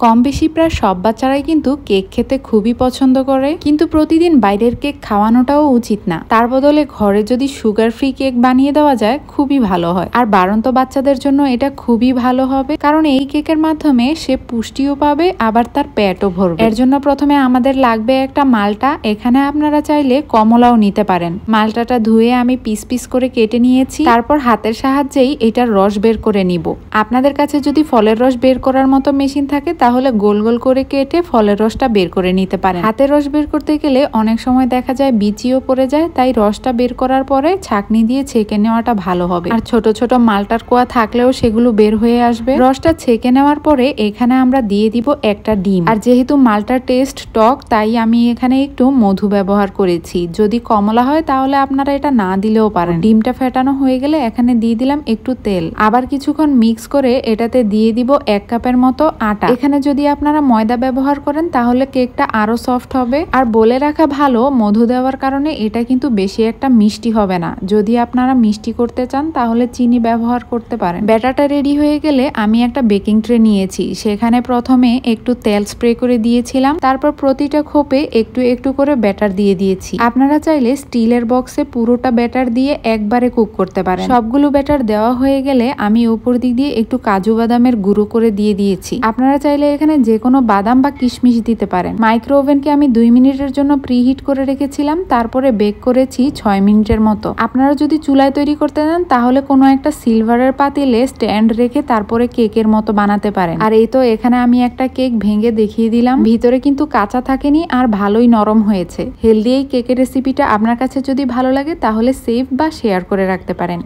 কম বেশি প্রায় সব বাচ্চারাই কিন্তু কেক খেতে খুবই পছন্দ করে, কিন্তু প্রতিদিন বাইরের কেক খাওয়ানোটাও উচিত না। তার বদলে ঘরে যদি সুগার ফ্রি কেক বানিয়ে দেওয়া যায় খুবই ভালো হয়। আর বাড়ন্ত বাচ্চাদের জন্য এটা খুবই ভালো হবে, কারণ এই কেকের মাধ্যমে সে পুষ্টিও পাবে, আবার তার পেটও ভরবে। এর জন্য প্রথমে আমাদের লাগবে একটা মালটা। এখানে আপনারা চাইলে কমলাও নিতে পারেন। মালটাটা ধুয়ে আমি পিস পিস করে কেটে নিয়েছি। তারপর হাতের সাহায্যেই এটার রস বের করে নিব। আপনাদের কাছে যদি ফলের রস বের করার মতো মেশিন থাকে তাহলে গোল গোল করে কেটে ফলের রসটা বের করে নিতে পারেন। হাতের রস বের করতে গেলে অনেক সময় দেখা যায় বিচিও পড়ে যায়, তাই রসটা বের করার পরে ছাঁকনি দিয়ে ছেঁকে নেওয়াটা ভালো হবে। আর ছোট ছোট মালটার কোয়া থাকলেও সেগুলো বের হয়ে আসবে। রসটা ছেঁকে নেওয়ার পরে এখানে আমরা দিয়ে দিব একটা ডিম। আর যেহেতু মালটার টেস্ট টক, তাই আমি এখানে একটু মধু ব্যবহার করেছি। যদি কমলা হয় তাহলে আপনারা এটা না দিলেও পারেন। ডিমটা ফেটানো হয়ে গেলে এখানে দিয়ে দিলাম একটু তেল। আবার কিছুক্ষণ মিক্স করে এটাতে দিয়ে দিব 1 কাপের মতো আটা। এখানে যদি আপনারা ময়দা ব্যবহার করেন তাহলে কেকটা আরো সফট হবে। আর বলে রাখা ভালো, মধু দেওয়ার কারণে এটা কিন্তু বেশি একটা মিষ্টি হবে না। যদি আপনারা মিষ্টি করতে চান তাহলে চিনি ব্যবহার করতে পারেন। ব্যাটারটা রেডি হয়ে গেলে আমি একটা বেকিং ট্রে নিয়েছি। সেখানে প্রথমে একটু তেল স্প্রে করে দিয়েছিলাম। তারপর প্রতিটা খোপে একটু একটু করে ব্যাটার দিয়ে দিয়েছি। আপনারা চাইলে স্টিলের বক্সে পুরোটা ব্যাটার দিয়ে একবারে কুক করতে পারেন। সবগুলো ব্যাটার দেওয়া হয়ে গেলে আমি উপর দিক দিয়ে একটু কাজু বাদামের গুঁড়ো করে দিয়ে দিয়েছি। আপনারা চাইলে এখানে যে কোনো বাদাম বা কিশমিশ দিতে পারেন। মাইক্রো ওভেনকে আমি 2 মিনিটের জন্য প্রিহিট করে রেখেছিলাম। তারপরে বেক করেছি 6 মিনিটের মতো। আপনারা যদি চুলায় তৈরি করতে চান তাহলে কোনো একটা সিলভারের পাতিলে স্ট্যান্ড রেখে তারপরে কেকের মতো বানাতে পারেন। আর এই তো এখানে আমি একটা কেক ভেঙে দেখিয়ে দিলাম। ভিতরে কিন্তু কাঁচা থাকেনি আর ভালোই নরম হয়েছে। হেলদি এই কেকের রেসিপিটা আপনার কাছে যদি ভালো লাগে তাহলে সেভ বা শেয়ার করে রাখতে পারেন।